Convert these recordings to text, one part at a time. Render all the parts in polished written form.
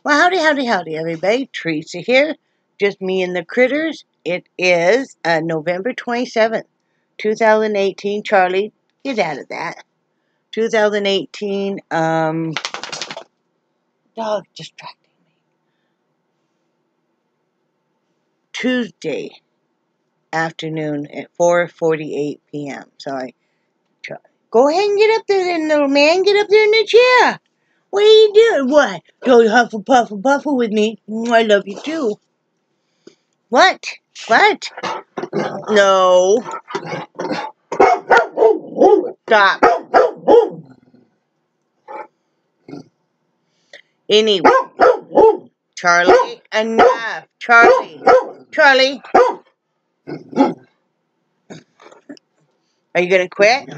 Well, howdy, everybody. Teresa here. Just me and the critters. It is November 27th, 2018. Charlie, get out of that. 2018, dog distracting me. Tuesday afternoon at 4:48 p.m. Sorry. Go ahead and get up there then, little man. Get up there in the chair. What are you doing? What? Go huffle with me. I love you too. What? What? No. Stop. Anyway. Charlie, enough. Charlie. Charlie. Are you going to quit?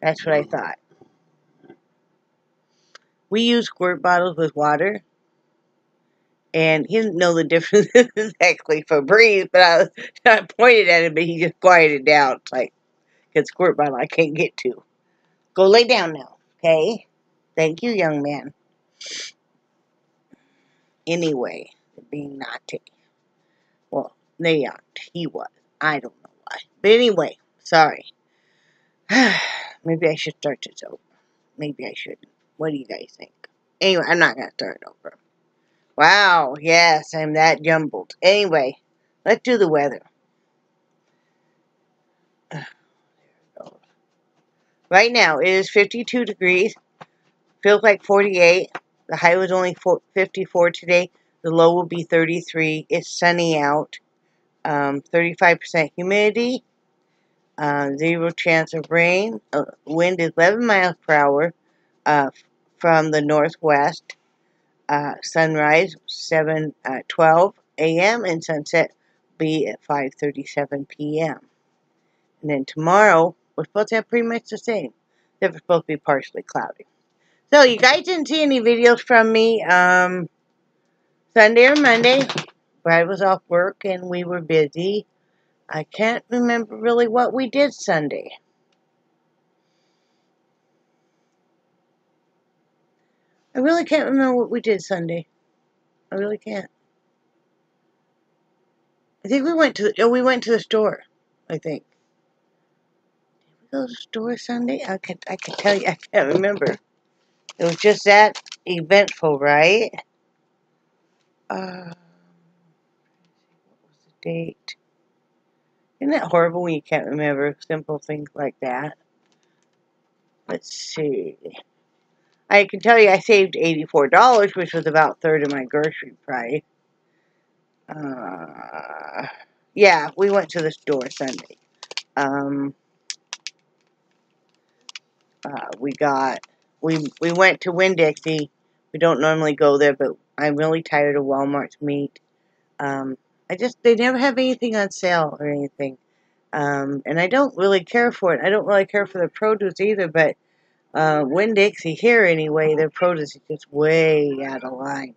That's what I thought. We use squirt bottles with water. And he didn't know the difference exactly for breathe, but I pointed at him, but he just quieted down. It's like, because squirt bottle I can't get to. Go lay down now, okay? Thank you, young man. Anyway, being naughty. Well, they aren't. He was. I don't know why. But anyway, sorry. Maybe I should start this over. Maybe I shouldn't. What do you guys think? Anyway, I'm not going to start over. Wow, yes, I'm that jumbled. Anyway, let's do the weather. Right now, it is 52 degrees. Feels like 48. The high was only 54 today. The low will be 33. It's sunny out. 35% humidity. 0 chance of rain. Wind is 11 miles per hour from the northwest. Sunrise 7:12 a.m. and sunset be at 5:37 p.m. And then tomorrow we're supposed to have pretty much the same. They're supposed to be partially cloudy. So you guys didn't see any videos from me Sunday or Monday. Brad was off work and we were busy. I can't remember really what we did Sunday. I really can't remember what we did Sunday. I really can't. I think we went to the store, I think. Did we go to the store Sunday? I could tell you, I can't remember. It was just that eventful, right? What was the date? Isn't that horrible when you can't remember simple things like that? Let's see. I can tell you I saved $84, which was about a third of my grocery price. Yeah, we went to the store Sunday. We went to Winn-Dixie. We don't normally go there, but I'm really tired of Walmart's meat. They never have anything on sale or anything. And I don't really care for it. I don't really care for the produce either, but Winn-Dixie here anyway, their produce is just way out of line.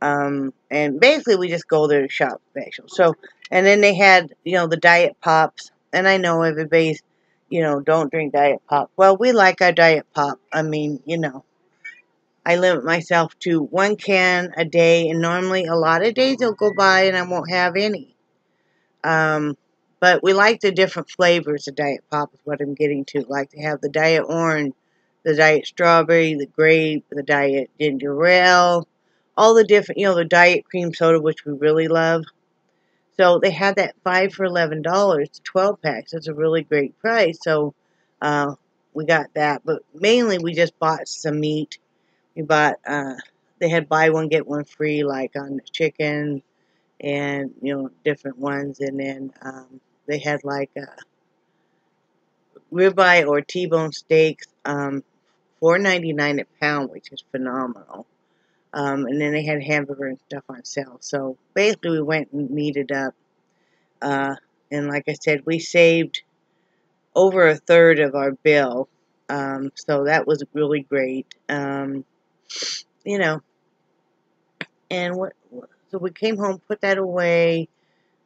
And basically we just go there to shop special. So, and then they had, the Diet Pops, and I know everybody's, don't drink Diet Pop. Well, we like our Diet Pop. I mean, I limit myself to 1 can a day, and normally a lot of days they'll go by and I won't have any. But we like the different flavors of Diet Pop is what I'm getting to. Like to have the Diet Orange, the Diet Strawberry, the Grape, the Diet Ginger Ale, all the different, the Diet Cream Soda, which we really love. So they had that 5 for $11, 12 packs. That's a really great price. So we got that. But mainly we just bought some meat. We bought, they had buy one, get one free, like on the chicken and, different ones. And then they had like ribeye or T-bone steaks, $4.99 a pound, which is phenomenal. And then they had hamburger and stuff on sale. So basically we went and meated up. And like I said, we saved over a third of our bill. So that was really great. And so we came home, put that away.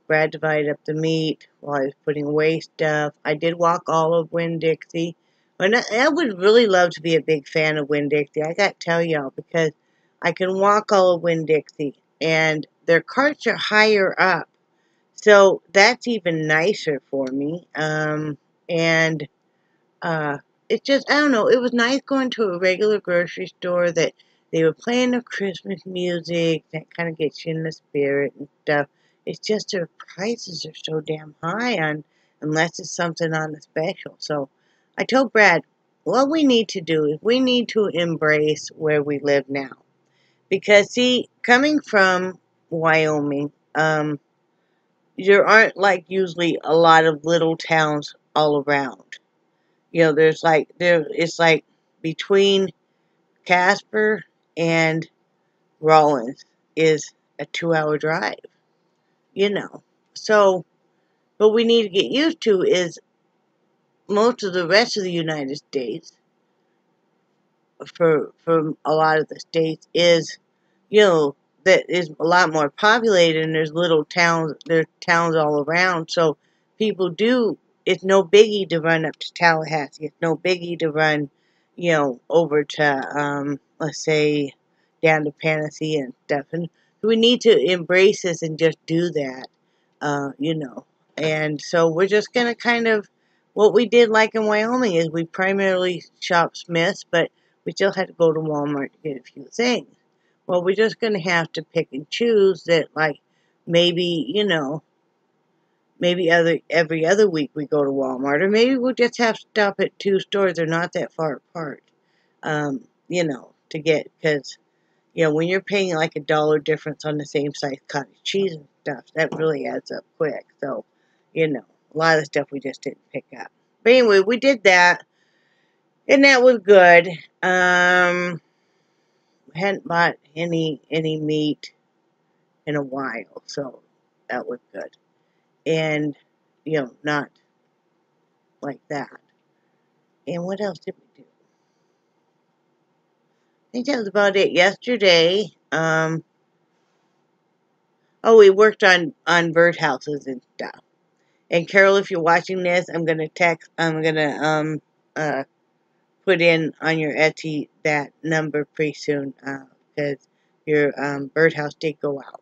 Brad divided up the meat while I was putting away stuff. I did walk all of Winn-Dixie. And I would really love to be a big fan of Winn-Dixie. I got to tell y'all, because I can walk all of Winn-Dixie, and their carts are higher up. So that's even nicer for me. And it's just, I don't know, it was nice going to a regular grocery store that they were playing the Christmas music that kind of gets you in the spirit and stuff. It's just their prices are so damn high unless it's something on the special. So I told Brad, what we need to do is we need to embrace where we live now. Because, see, coming from Wyoming, there aren't, like, usually a lot of little towns all around. You know, it's like between Casper and Rawlins is a 2-hour drive, you know. So, what we need to get used to is most of the rest of the United States, for a lot of the states, is, you know, that is a lot more populated, and there's towns all around, so people do, it's no biggie to run up to Tallahassee, it's no biggie to run, you know, over to, let's say, down to Panacea and stuff, and we need to embrace this and just do that, you know, and so we're just going to kind of, what we did like in Wyoming is we primarily shop Smith's, but we still had to go to Walmart to get a few things. Well, we're just going to have to pick and choose that, like, maybe, you know, maybe every other week we go to Walmart, or maybe we'll just have to stop at 2 stores. They're not that far apart, you know, to get, because, you know, when you're paying like $1 difference on the same size cottage cheese and stuff, that really adds up quick. So, you know, a lot of the stuff we just didn't pick up. But anyway, we did that, and that was good. Hadn't bought any meat in a while, so that was good. And, you know, not like that. And what else did we do? I think that was about it. Yesterday, oh, we worked on birdhouses and stuff. And Carol, if you're watching this, I'm gonna put in on your Etsy that number pretty soon, because your birdhouse did go out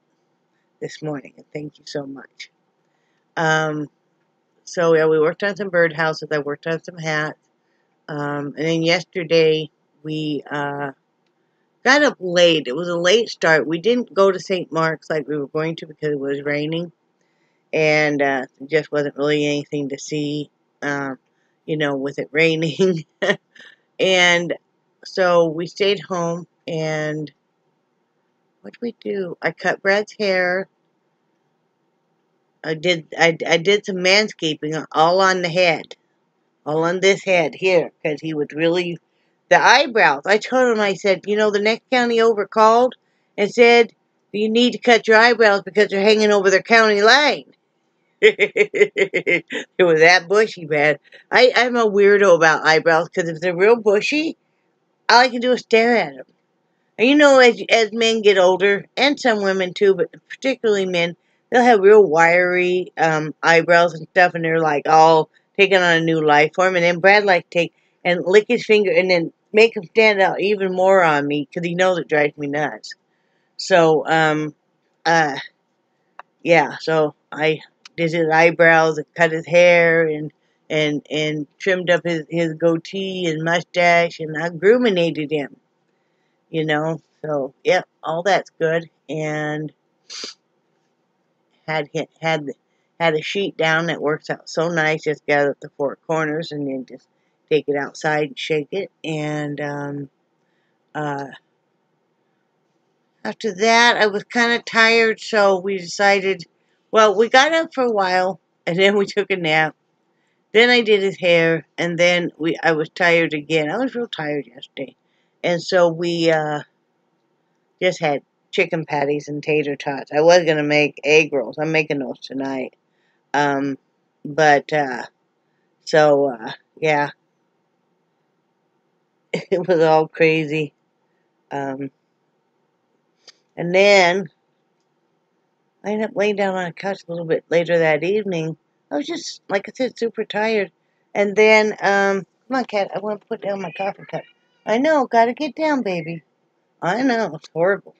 this morning, and thank you so much. So yeah, we worked on some birdhouses. I worked on some hats, and then yesterday we got up late. It was a late start. We didn't go to St. Mark's like we were going to because it was raining, and it just wasn't really anything to see, you know, with it raining. And so we stayed home, and what did we do? I cut Brad's hair. I did some manscaping all on the head. All on this head here, because he would really, the eyebrows, I told him, I said, you know, the next county over called and said, you need to cut your eyebrows because they're hanging over their county line. It was that bushy, man. I'm a weirdo about eyebrows, because if they're real bushy, all I can do is stare at them. And you know, as men get older, and some women too, but particularly men, they'll have real wiry eyebrows and stuff, and they're like all taking on a new life form. And then Brad like take and lick his finger and then make him stand out even more on me, because he knows it drives me nuts. So yeah, so I did his eyebrows and cut his hair and trimmed up his goatee and mustache, and I gruminated him, you know. So yep, all that's good. And had a sheet down that works out so nice. Just gather up the 4 corners and then just take it outside and shake it. And after that, I was kind of tired, so we decided, well, we got up for a while, and then we took a nap. Then I did his hair, and then I was tired again. I was real tired yesterday. And so we just had chicken patties and tater tots. I was going to make egg rolls. I'm making those tonight. Yeah. It was all crazy. And then I ended up laying down on a couch a little bit later that evening. I was just, like I said, super tired. And then, come on, cat, I want to put down my coffee cup. I know, gotta get down, baby. I know, it's horrible.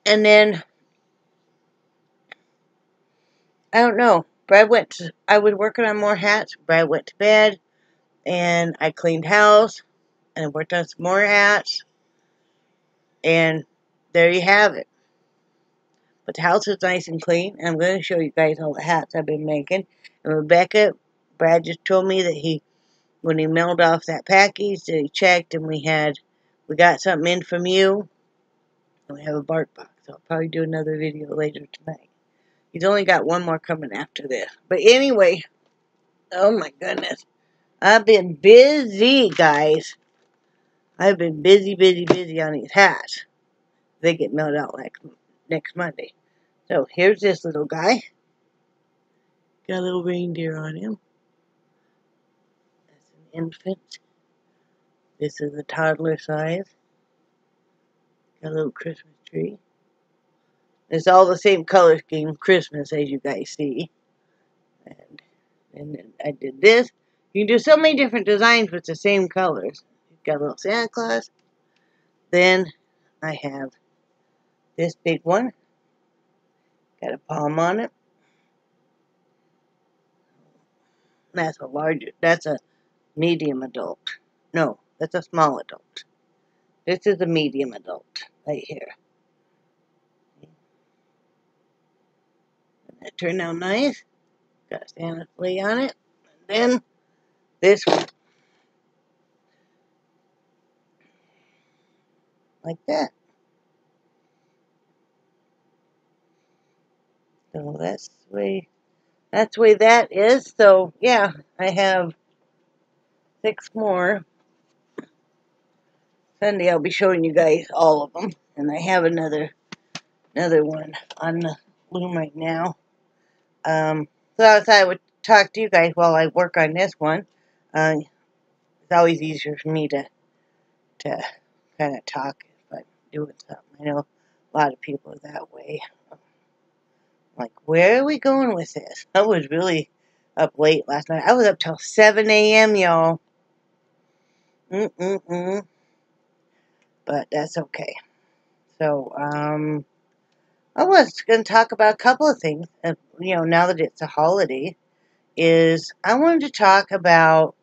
And then, I don't know, I was working on more hats. Brad went to bed, and I cleaned house, and I worked on some more hats, and there you have it. But the house is nice and clean, and I'm going to show you guys all the hats I've been making. And Rebecca, Brad just told me that when he mailed off that package, that he checked, and we got something in from you, and we have a bark box. So I'll probably do another video later tonight. He's only got one more coming after this. But anyway, oh my goodness. I've been busy, guys. I've been busy on these hats. They get mailed out like next Monday. So here's this little guy. Got a little reindeer on him. That's an infant. This is a toddler size. Got a little Christmas tree. It's all the same color scheme, Christmas, as you guys see. And then I did this. You can do so many different designs with the same colors. You've got a little Santa Claus. Then I have this big one. Got a palm on it. That's a medium adult. No, that's a small adult. This is a medium adult right here. And that turned out nice. Got a Santa sleigh on it. And then this one. Like that. So that's the way that is. So yeah, I have 6 more. Sunday I'll be showing you guys all of them. And I have another one on the loom right now. So I thought I would talk to you guys while I work on this one. It's always easier for me to kind of talk if I'm doing something. I know a lot of people are that way. Like, where are we going with this? I was really up late last night. I was up till 7 a.m., y'all. But that's okay. So, I was going to talk about a couple of things. Now that it's a holiday, I wanted to talk about,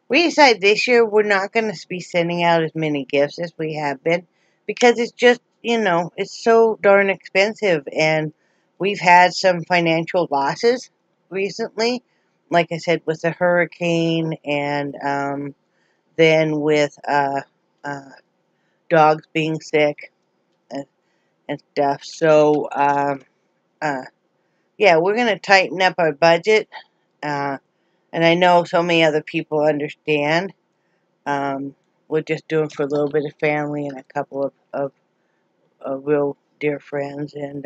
we decided this year we're not going to be sending out as many gifts as we have been, because it's just, it's so darn expensive, and we've had some financial losses recently, like I said, with the hurricane, and then with dogs being sick and stuff. So, yeah, we're going to tighten up our budget, and I know so many other people understand. We're just doing for a little bit of family and a couple of real dear friends, and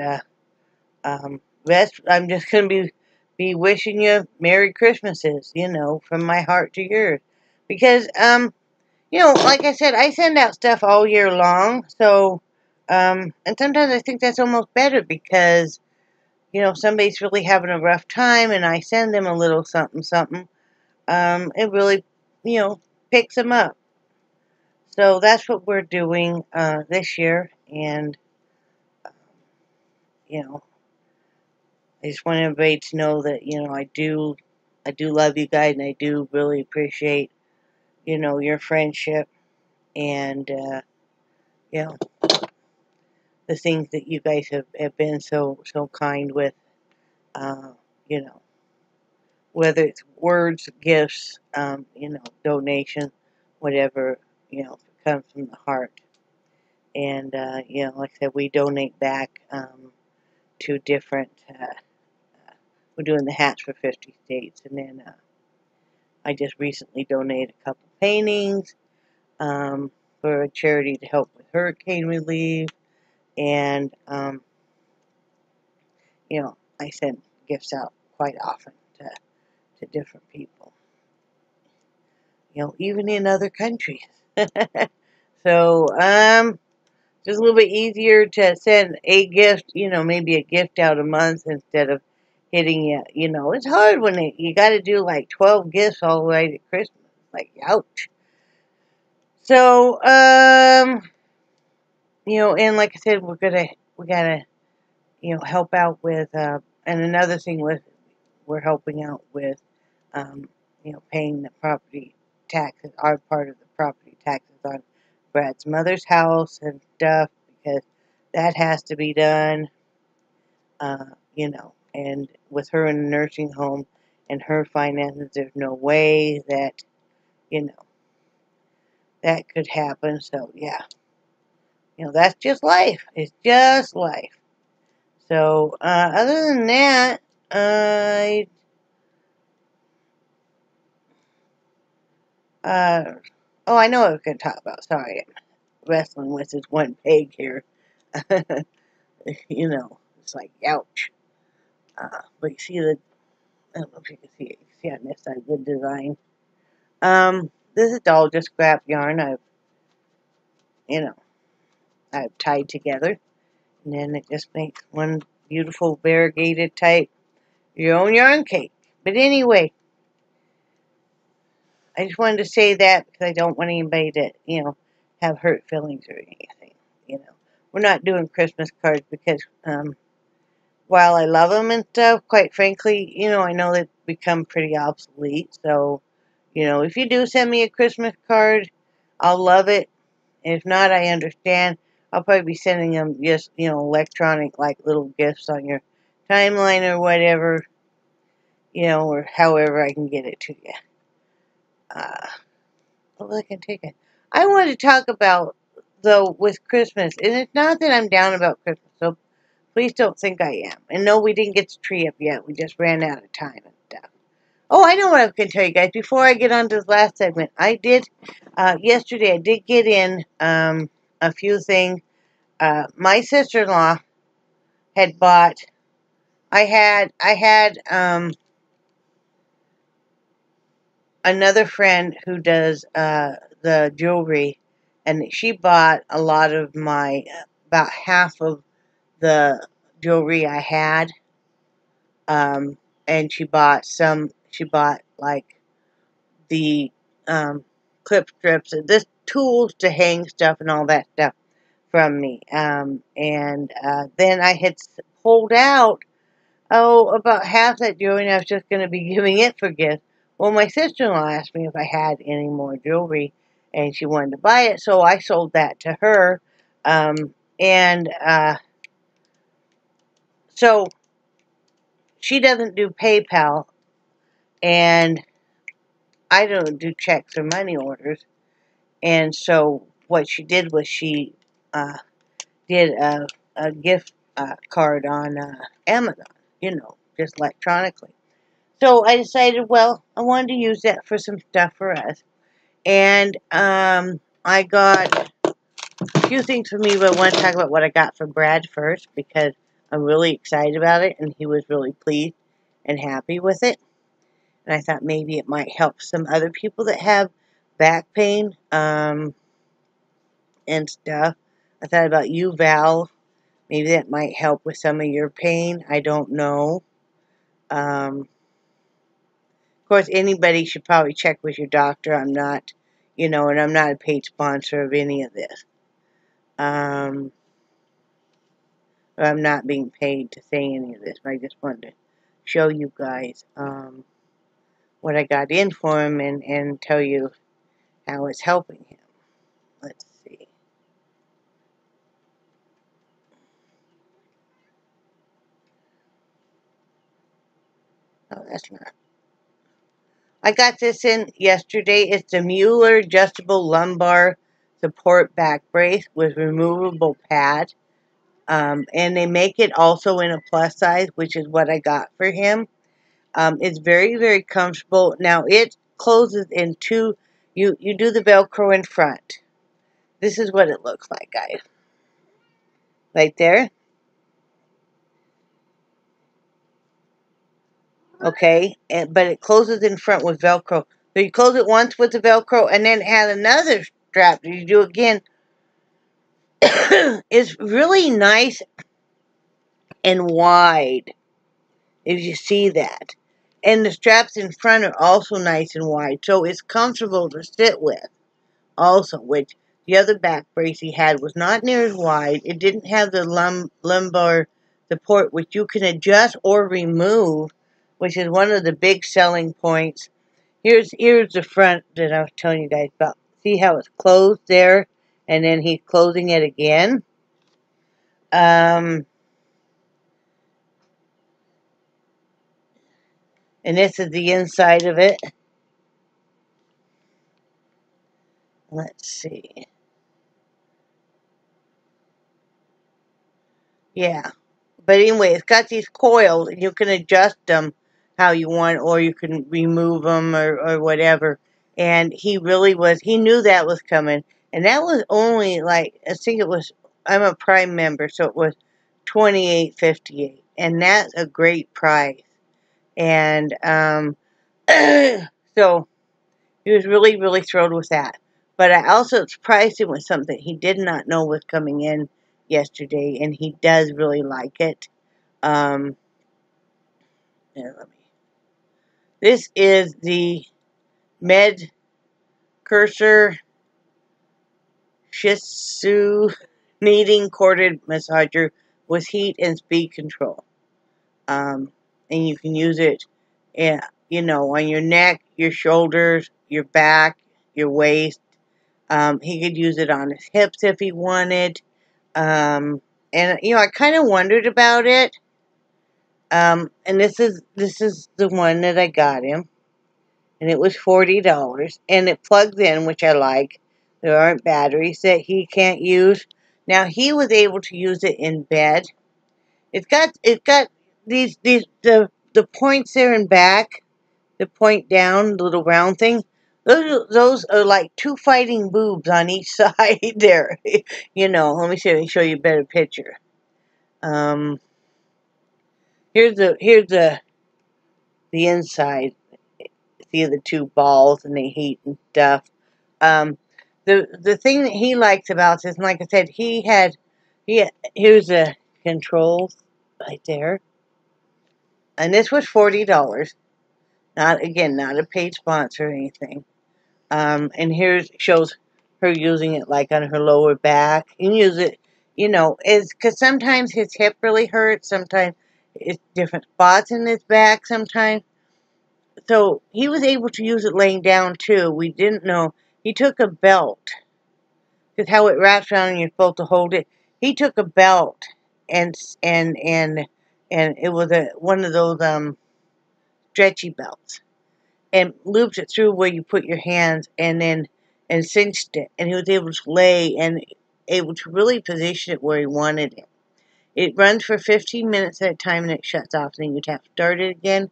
rest. I'm just going to be wishing you Merry Christmases, from my heart to yours, because like I said, I send out stuff all year long, so and sometimes I think that's almost better, because somebody's really having a rough time, and I send them a little something, it really, picks them up. So that's what we're doing this year, and, I just want everybody to know that, I do love you guys, and I do really appreciate, your friendship, and, the things that you guys have been so kind with, whether it's words, gifts, donations, whatever, comes from the heart. And, like I said, we donate back to different, we're doing the hats for 50 states. And then I just recently donated a couple paintings for a charity to help with hurricane relief. And, I send gifts out quite often to different people, even in other countries. So, just a little bit easier to send a gift, maybe a gift out a month instead of hitting it. It's hard when you got to do like 12 gifts all the way to Christmas. Like, ouch. So, you know, and like I said, we gotta, you know, help out with, and another thing with, we're helping out with, you know, paying the property taxes, our part of the property taxes on Brad's mother's house and stuff, because that has to be done, you know, and with her in a nursing home and her finances, there's no way that, you know, that could happen. So, yeah, you know, that's just life. It's just life. So, other than that, oh, I know what I was going to talk about. Sorry, I'm wrestling with this one peg here. You know, it's like, ouch. But you see the, I don't know if you can see it. You see on this side, the design. This is all just scrap yarn you know, I've tied together. And then it just makes one beautiful variegated type, your own yarn cake. But anyway, I just wanted to say that because I don't want anybody to, you know, have hurt feelings or anything. You know, we're not doing Christmas cards because, while I love them and stuff, quite frankly, you know, I know they've become pretty obsolete. So, you know, if you do send me a Christmas card, I'll love it. And if not, I understand. I'll probably be sending them just, you know, electronic, like little gifts on your timeline or whatever, you know, or however I can get it to you. Well, I can take it. I want to talk about, though, with Christmas, and it's not that I'm down about Christmas, so please don't think I am. And no, we didn't get the tree up yet. We just ran out of time and stuff. Oh, I know what I was going to tell you guys. Before I get on to the last segment, I did, yesterday, I did get in a few things. My sister-in-law had bought, I had another friend who does the jewelry, and she bought a lot of my, about half of the jewelry I had, and she bought like the clip strips and this tools to hang stuff and all that stuff from me, and then I had pulled out, oh, about half that jewelry, and I was just going to be giving it for gifts. Well, my sister-in-law asked me if I had any more jewelry, and she wanted to buy it, so I sold that to her. And so she doesn't do PayPal, and I don't do checks or money orders. And so what she did was she did a gift card on Amazon, you know, just electronically. So I decided, well, I wanted to use that for some stuff for us. And I got a few things for me, but I want to talk about what I got for Brad first because I'm really excited about it, and he was really pleased and happy with it. And I thought maybe it might help some other people that have back pain and stuff. I thought about you, Val. Maybe that might help with some of your pain. I don't know. Of course, anybody should probably check with your doctor. I'm not, you know, and I'm not a paid sponsor of any of this. I'm not being paid to say any of this, but I just wanted to show you guys what I got in for him and tell you how it's helping him. Let's see. Oh, that's not. I got this in yesterday. It's the Mueller Adjustable Lumbar Support Back Brace with removable pad. And they make it also in a plus size, which is what I got for him. It's very, very comfortable. Now, it closes in two. You do the Velcro in front. This is what it looks like, guys. Right there. Okay, but it closes in front with Velcro. So you close it once with the Velcro, and then add another strap. You do again. It's really nice and wide, if you see that. And the straps in front are also nice and wide, so it's comfortable to sit with. also, which the other back brace he had was not near as wide. It didn't have the lumbar support, which you can adjust or remove, which is one of the big selling points. Here's the front that I was telling you guys about. See how it's closed there, and then he's closing it again. And this is the inside of it. Let's see. Yeah. But anyway, it's got these coils, and you can adjust them how you want, or you can remove them or whatever. And he knew that was coming. And that was only, like, I think it was, I'm a Prime member, so it was $28.58. And that's a great price. And so he was really, really thrilled with that. But I also surprised him with something he did not know was coming in yesterday, and he does really like it. This is the Med Cursor Shih kneading corded massager with heat and speed control. And you can use it, on your neck, your shoulders, your back, your waist. He could use it on his hips if he wanted. And I kind of wondered about it. And this is the one that I got him, and it was $40, and it plugs in, which I like. There aren't batteries that he can't use. Now he was able to use it in bed. It's got the points there in back, the point down, the little round thing. Those are like two fighting boobs on each side there. Let me show you a better picture. Here's the inside. See the two balls and the heat and stuff. The thing that he likes about this, and like I said, here's the controls right there. And this was $40. Not a paid sponsor or anything. And here shows her using it like on her lower back. You can use it, because sometimes his hip really hurts. Sometimes it's different spots in his back sometimes. So he was able to use it laying down too. We didn't know. He took a belt, because how it wraps around and you're supposed to hold it. He took a belt and it was one of those stretchy belts, and looped it through where you put your hands, and cinched it, and he was able to lay and able to really position it where he wanted it. It runs for 15 minutes at a time, and it shuts off, and then you'd have to start it again.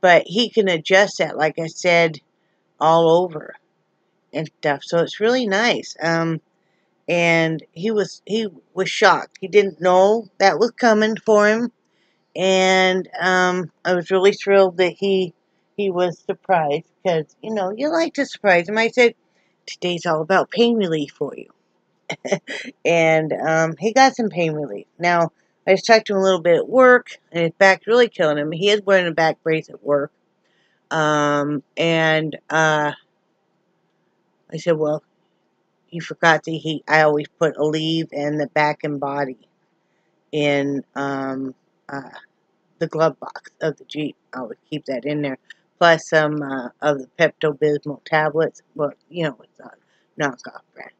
But he can adjust that, like I said, all over and stuff. So it's really nice. And he was shocked. He didn't know that was coming for him. And I was really thrilled that he was surprised, because, you like to surprise him. I said, today's all about pain relief for you. And he got some pain relief. Now, I just talked to him a little bit at work, and his back's really killing him. He is wearing a back brace at work. I said, well, you forgot that I always put Aleve and the back and body in the glove box of the Jeep. I would keep that in there. Plus some of the Pepto-Bismol tablets. Well, it's a knockoff brand.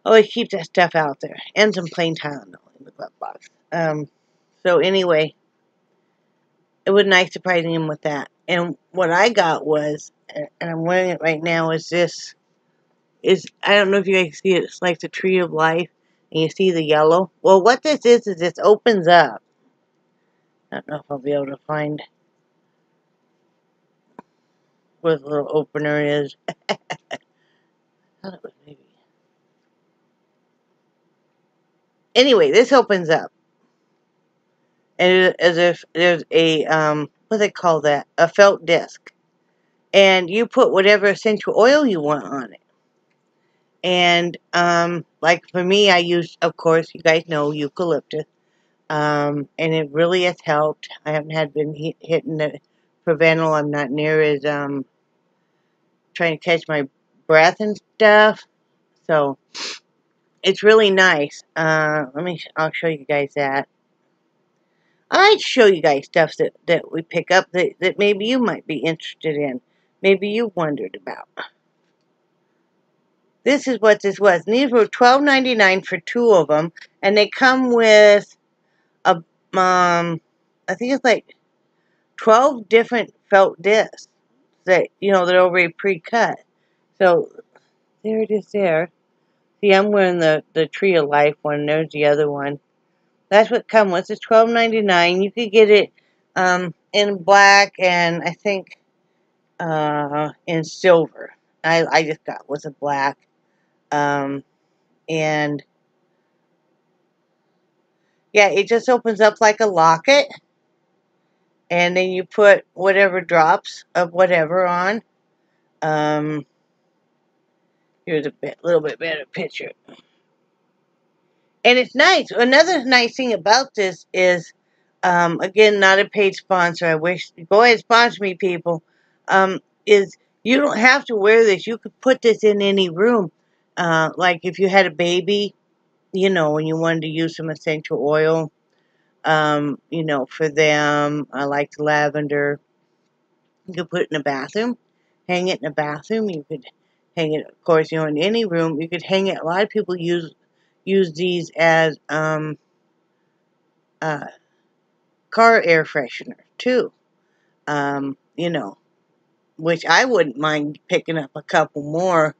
I always keep that stuff out there. And some plain Tylenol in the glove box. So anyway, it was nice surprising him with that. And what I got was, and I'm wearing it right now, is this. I don't know if you guys see it. It's like the Tree of Life. And you see the yellow. Well, what this is this opens up. I don't know if I'll be able to find where the little opener is. I thought it was maybe. Anyway, this opens up. And as if there's a, what do they call that? A felt disc. And you put whatever essential oil you want on it. And, like for me, I use, of course, you guys know, eucalyptus. And it really has helped. I haven't been hitting the Preble. I'm not near as trying to catch my breath and stuff. So it's really nice. I'll show you guys that. I'd show you guys stuff that we pick up that maybe you might be interested in. Maybe you wondered about. This is what this was. And these were $12.99 for 2 of them. And they come with a, I think it's like 12 different felt discs that, you know, they're already pre-cut. So, there it is there. See, I'm wearing the Tree of Life one. There's the other one. That's what come with. It's $12.99. You could get it in black and I think in silver. I just got with a black. And yeah, it just opens up like a locket. And then you put whatever drops of whatever on. Here's a little bit better picture. And it's nice. Another nice thing about this is, again, not a paid sponsor. I wish, go ahead and sponsor me, people. Is you don't have to wear this. You could put this in any room. Like if you had a baby, you know, when you wanted to use some essential oil, you know, for them. I like the lavender. You could put it in the bathroom, hang it in the bathroom. You could hang it, of course, you know, in any room. You could hang it. A lot of people use these as car air freshener too. You know, which I wouldn't mind picking up a couple more.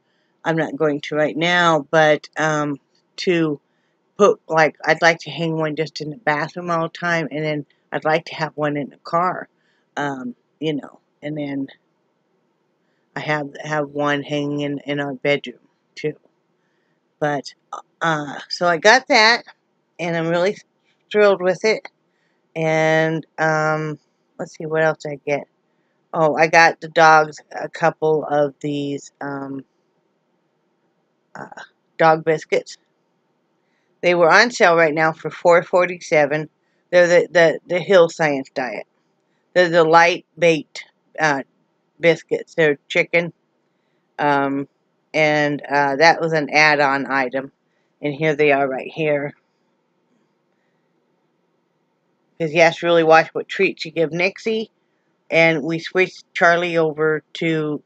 I'm not going to right now, but to put, like, I'd like to hang one just in the bathroom all the time, and then I'd like to have one in the car. You know, and then I have one hanging in our bedroom too. But so I got that, and I'm really thrilled with it. And let's see what else I get. Oh, I got the dogs a couple of these dog biscuits. They were on sale right now for $4.47. They're the Hill Science Diet. They're the light baked biscuits. They're chicken. And that was an add-on item. And here they are right here. Because you have to really watch what treats you give Nixie. And we switched Charlie over to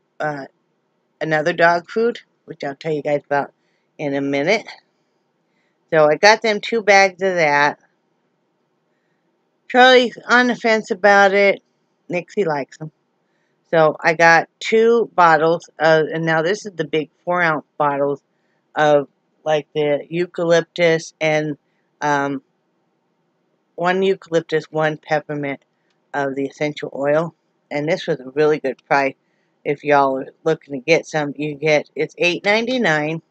another dog food, which I'll tell you guys about in a minute. So I got them 2 bags of that. Charlie's on the fence about it. Nixie likes them. So I got 2 bottles of, and now this is the big 4-ounce bottles of like the eucalyptus and 1 eucalyptus, 1 peppermint of the essential oil. And this was a really good price. If y'all are looking to get some, you get, it's $8.99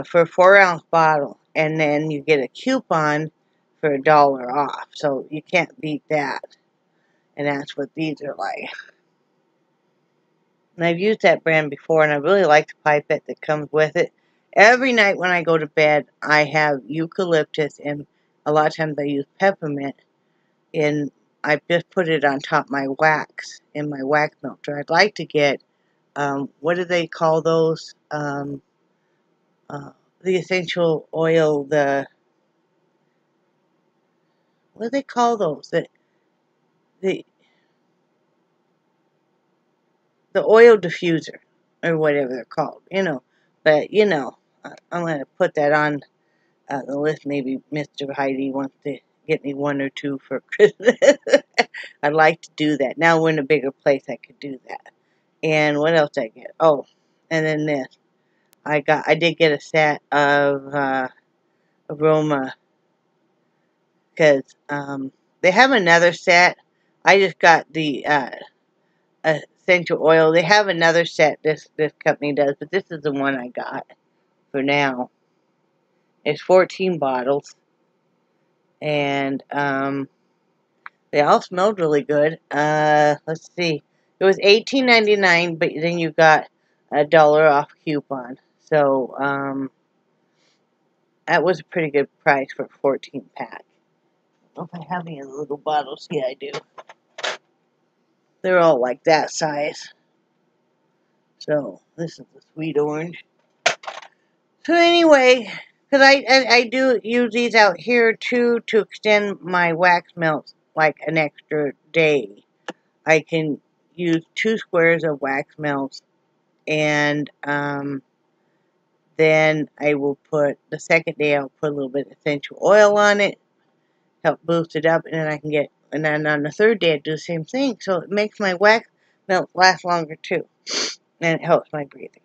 for a 4-ounce bottle. And then you get a coupon for $1 off. So you can't beat that. And that's what these are like. And I've used that brand before, and I really like the pipette that comes with it. Every night when I go to bed, I have eucalyptus, and a lot of times I use peppermint. And I just put it on top of my wax, in my wax melter. I'd like to get, what do they call those? The essential oil, what do they call those? The oil diffuser, or whatever they're called, you know. But, you know, I'm going to put that on the list. Maybe Mr. Heidi wants to get me 1 or 2 for Christmas. I'd like to do that. Now we're in a bigger place, I could do that. And what else I get? Oh, and then this. I did get a set of aroma, because they have another set. I just got the essential oil. They have another set, this company does, but this is the one I got for now. It's 14 bottles, and they all smelled really good. Let's see, it was $18.99, but then you got a $1 off coupon. So that was a pretty good price for a 14 pack. I don't know if I have any of the little bottles. Yeah, I do. They're all like that size. So, this is the sweet orange. So anyway, because I do use these out here too to extend my wax melts like an extra day. I can use 2 squares of wax melts, and then I will put, the second day I'll put a little bit of essential oil on it, help boost it up, and then I can get, and then on the third day I do the same thing. So it makes my wax melt last longer too, and it helps my breathing.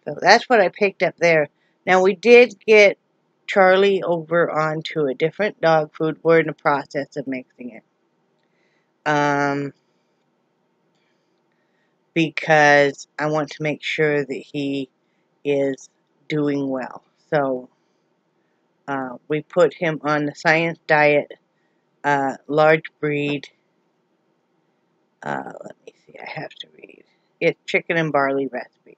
So that's what I picked up there. Now we did get Charlie over onto a different dog food. We're in the process of mixing it. Because I want to make sure that he is doing well. So we put him on the science diet, large breed. Let me see, I have to read. It's chicken and barley recipe.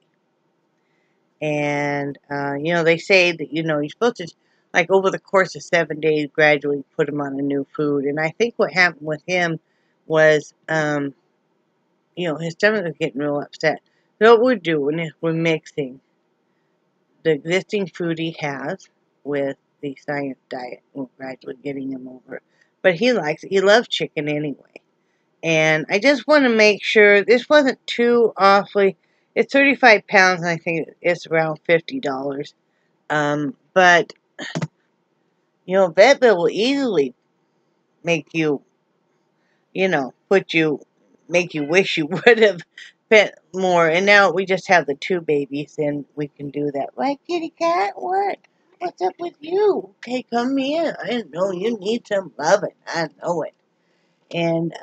And, you know, they say that, you know, you're supposed to, like, over the course of 7 days, gradually put him on a new food. And I think what happened with him was, you know, his stomach was getting real upset. So what we're doing is we're mixing the existing food he has with the science diet. We're gradually getting him over. But he loves chicken anyway. And I just want to make sure this wasn't too awfully. It's 35 pounds, and I think it's around $50. But, you know, vet bill will easily make you, you know, make you wish you would have spent more. And now we just have the 2 babies, and we can do that. Right, kitty cat? What? What's up with you? Okay, come here. I know you need some loving. I know it. And,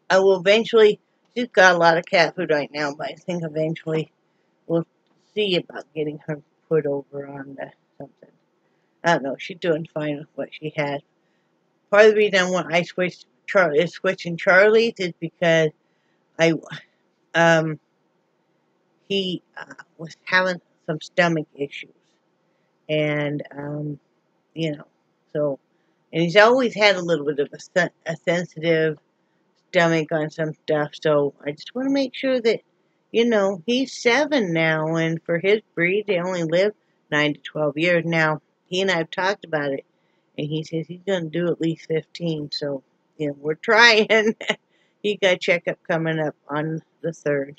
I will eventually, she's got a lot of cat food right now, but I think eventually we'll see about getting her put over on something. I don't know, she's doing fine with what she has. Part of the reason I switched switching Charlie's is because he was having some stomach issues. And, you know, so, and he's always had a little bit of a sensitive stomach on some stuff, so I just want to make sure that, you know, he's 7 now, and for his breed, they only live 9 to 12 years. Now, he and I have talked about it, and he says he's going to do at least 15, so, you know, we're trying. He got a checkup coming up on the 3rd,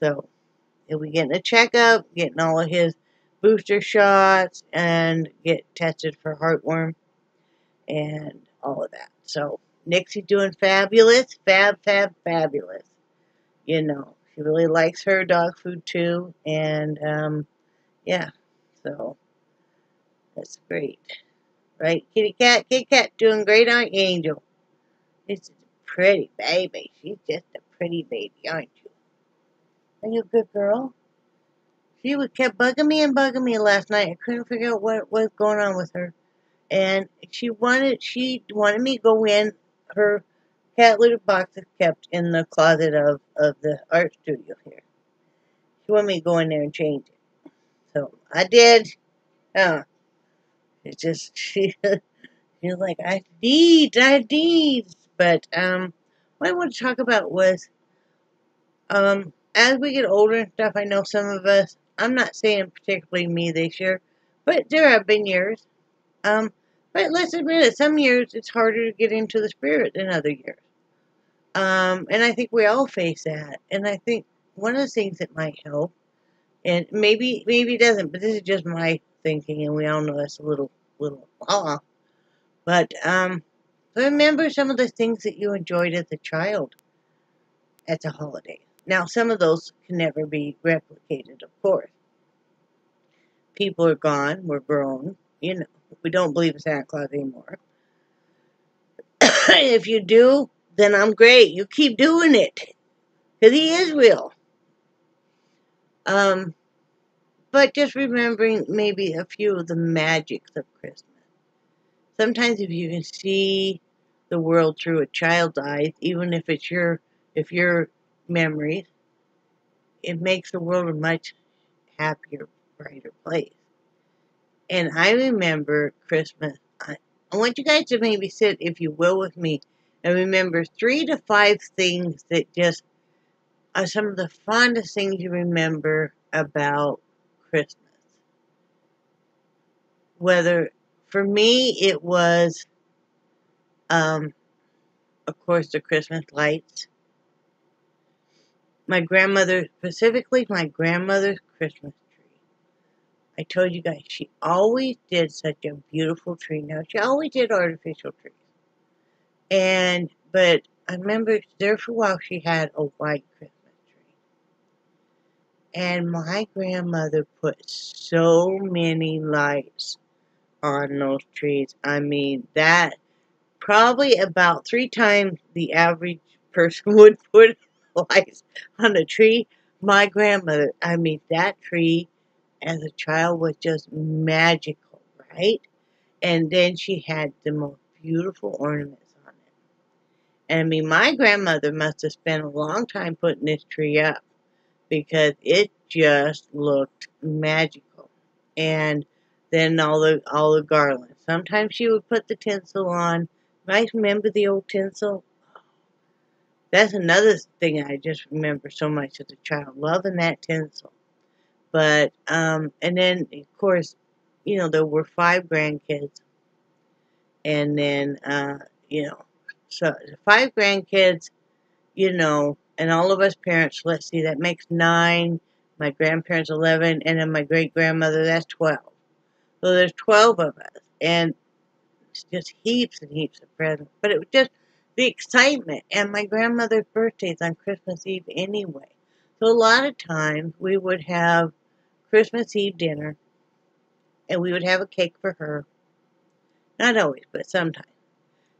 so he'll be getting a checkup, getting all of his booster shots, and get tested for heartworm, and all of that, so Nixie's doing fabulous. Fabulous. You know, she really likes her dog food too. And, yeah. So, that's great. Right, kitty cat? Kitty cat doing great, aren't you, Angel? This is a pretty baby. She's just a pretty baby, aren't you? Are you a good girl? She kept bugging me last night. I couldn't figure out what was going on with her. And she wanted me to go in her cat litter box is kept in the closet of the art studio here. She wanted me to go in there and change it. So I did. It's just, she's like, I need. But, what I want to talk about was, as we get older and stuff, I know some of us, I'm not saying particularly me this year, but there have been years. But let's admit it, some years it's harder to get into the spirit than other years. And I think we all face that. And I think one of the things that might help, and maybe it doesn't, but this is just my thinking, and we all know that's a little off. But remember some of the things that you enjoyed as a child at the holiday. Now, some of those can never be replicated, of course. People are gone. We're grown. You know, we don't believe in Santa Claus anymore. If you do, then I'm great. You keep doing it. Because he is real. But just remembering maybe a few of the magics of Christmas. Sometimes if you can see the world through a child's eyes, even if it's your memories, it makes the world a much happier, brighter place. And I remember Christmas. I want you guys to maybe sit, if you will, with me and remember 3 to 5 things that just some of the fondest things you remember about Christmas? Whether, for me, it was, of course, the Christmas lights. My grandmother, specifically my grandmother's Christmas tree. I told you guys, she always did such a beautiful tree. Now, she always did artificial trees. But I remember there for a while she had a white Christmas tree. And my grandmother put so many lights on those trees. I mean, that probably about 3 times the average person would put lights on a tree. My grandmother, I mean, that tree as a child was just magical, right? And then she had the most beautiful ornaments on it. And I mean, my grandmother must have spent a long time putting this tree up because it just looked magical. And then all the garlands. Sometimes she would put the tinsel on. I remember the old tinsel. That's another thing I just remember so much as a child, loving that tinsel. But and then of course, you know, there were 5 grandkids, and then so 5 grandkids, you know, and all of us parents. Let's see, that makes 9. My grandparents 11, and then my great grandmother, that's 12. So there's 12 of us, and it's just heaps and heaps of presents. But it was just the excitement, and my grandmother's birthday is on Christmas Eve anyway. So a lot of times we would have Christmas Eve dinner, and we would have a cake for her. Not always, but sometimes.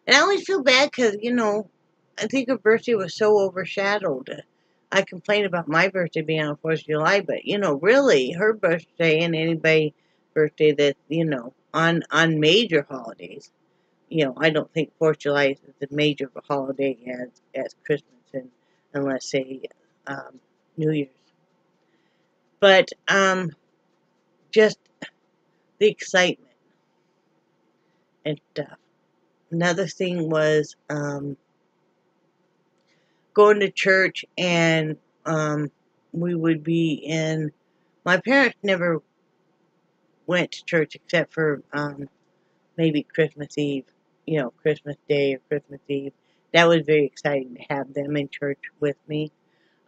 And I always feel bad because, you know, I think her birthday was so overshadowed. I complain about my birthday being on 4th of July, but, you know, really, her birthday and anybody's birthday that, you know, on major holidays, you know, I don't think 4th of July is as major of a holiday as Christmas and let's say, New Year's. But, just the excitement and stuff. Another thing was, going to church, and we would be in. My parents never went to church except for maybe Christmas Eve, you know, Christmas Day or Christmas Eve. That was very exciting to have them in church with me,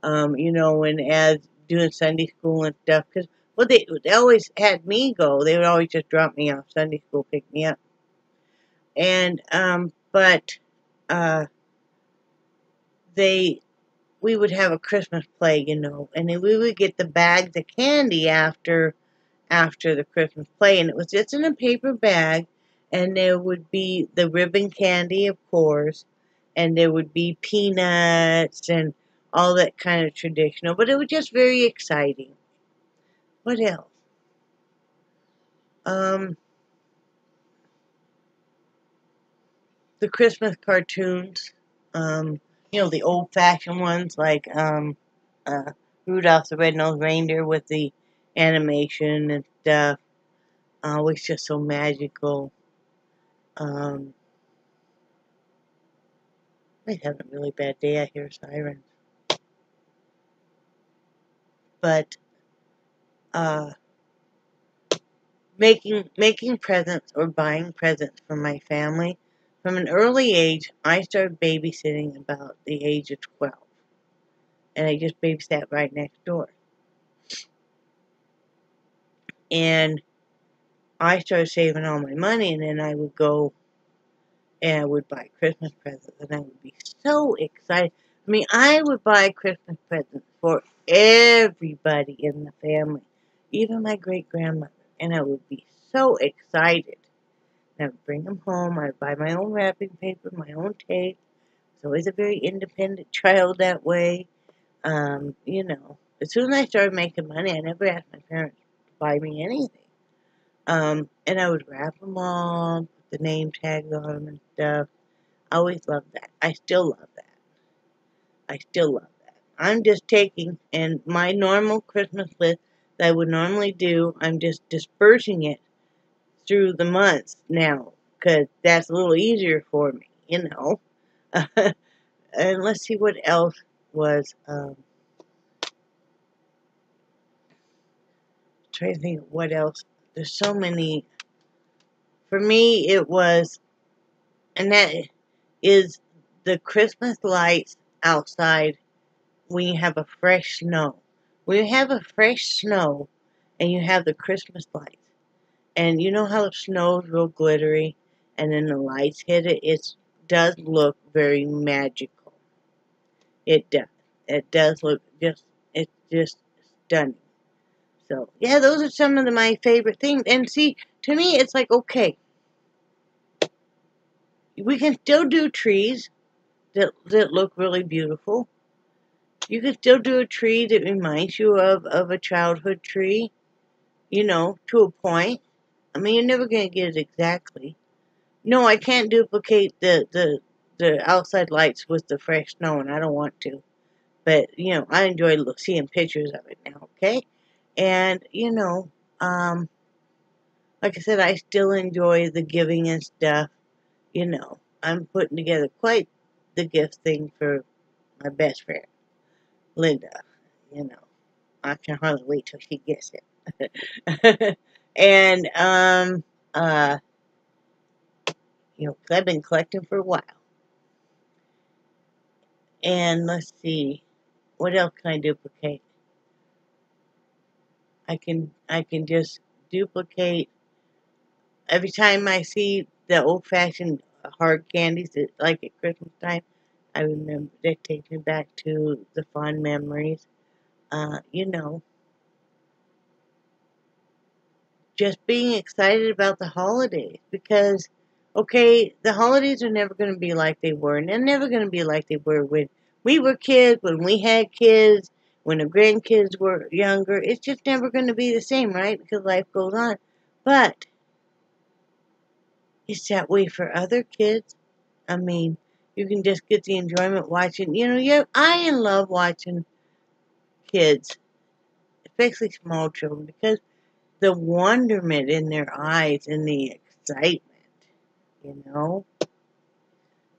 you know, and as doing Sunday school and stuff, because well, they always had me go. They would always just drop me off Sunday school, pick me up, and but they. We would have a Christmas play, you know, and then we would get the bags of candy after the Christmas play, and it was just in a paper bag, and there would be the ribbon candy, of course, and there would be peanuts and all that kind of traditional, but it was just very exciting. What else? The Christmas cartoons, you know, the old-fashioned ones like Rudolph the Red-Nosed Reindeer with the animation and stuff. Always just so magical. I'm having a really bad day. I hear sirens. But making presents or buying presents for my family. From an early age, I started babysitting about the age of 12. And I just babysat right next door. And I started saving all my money, and then I would go and I would buy Christmas presents, and I would be so excited. I mean, I would buy Christmas presents for everybody in the family, even my great-grandmother, and I would be so excited. And I would bring them home. I would buy my own wrapping paper, my own tape. I was always a very independent child that way. You know, as soon as I started making money, I never asked my parents to buy me anything. And I would wrap them all, put the name tags on them and stuff. I always loved that. I still love that. I still love that. I'm just taking, and my normal Christmas list that I would normally do, I'm just dispersing it through the months now, because that's a little easier for me, you know. And let's see what else was, trying to think of what else. There's so many. For me, it was, and that is the Christmas lights outside when you have a fresh snow. When you have a fresh snow and you have the Christmas lights, and you know how the snow is real glittery, and then the lights hit it, it does look very magical. It does. It does look it's just stunning. So, yeah, those are some of my favorite things. And see, to me, it's like, okay, we can still do trees that look really beautiful. You can still do a tree that reminds you of a childhood tree, you know, to a point. I mean, you're never going to get it exactly. No, I can't duplicate the outside lights with the fresh snow, and I don't want to. But, you know, I enjoy seeing pictures of it now, okay? And, you know, like I said, I still enjoy the giving and stuff. You know, I'm putting together quite the gift thing for my best friend, Linda. You know, I can hardly wait till she gets it. And, you know, 'cause I've been collecting for a while. And let's see, what else can I duplicate? I can just duplicate every time I see the old-fashioned hard candies, that, like at Christmas time. I remember that takes me back to the fond memories. You know, just being excited about the holidays, because, okay, the holidays are never going to be like they were, and they're never going to be like they were when we were kids, when we had kids, when the grandkids were younger. It's just never going to be the same, right? Because life goes on. But it's that way for other kids. I mean, you can just get the enjoyment watching. You know, yeah, I love watching kids, especially small children, because the wonderment in their eyes and the excitement, you know,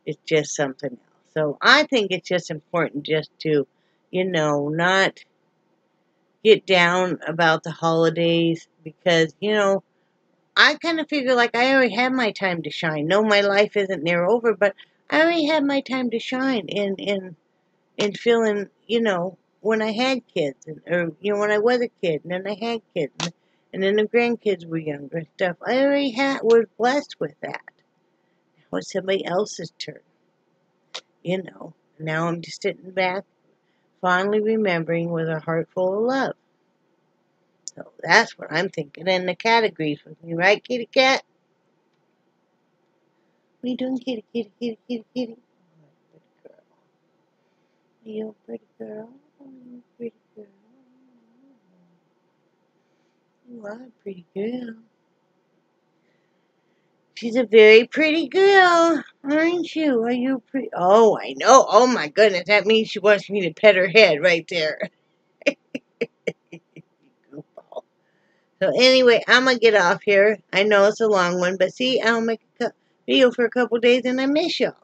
it's just something else. So I think it's just important just to, you know, not get down about the holidays, because, you know, I kind of figure like I already had my time to shine. No, my life isn't near over, but I already had my time to shine in feeling, you know, when I had kids, or, you know, when I was a kid, and then I had kids, and then the grandkids were younger and stuff. I already was blessed with that. Now it's somebody else's turn, you know. Now I'm just sitting back, fondly remembering with a heart full of love. So that's what I'm thinking. And the cat agrees with me, right, kitty cat? What are you doing, kitty, kitty, kitty, kitty, kitty? Oh, you pretty girl. You pretty girl. You are a pretty girl. She's a very pretty girl, aren't you? Are you pretty? Oh, I know. Oh, my goodness. That means she wants me to pet her head right there. Goofball. So anyway, I'm going to get off here. I know it's a long one, but see, I'll make a video for a couple days, and I miss y'all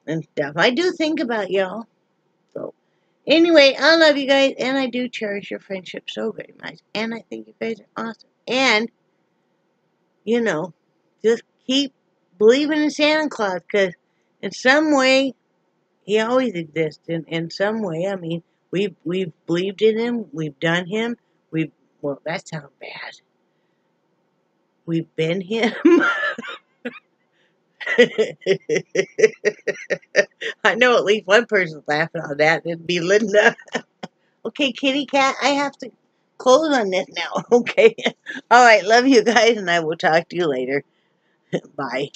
and stuff. I do think about y'all. So anyway, I love you guys, and I do cherish your friendship so very much. And I think you guys are awesome. And, you know, just keep believing in Santa Claus, because in some way, he always exists. In some way, I mean, we've believed in him, we've done him, well, that sounds bad. We've been him. I know at least one person's laughing on that. It'd be Linda. Okay, kitty cat, I have to close on this now. Okay. All right, love you guys, and I will talk to you later. Bye.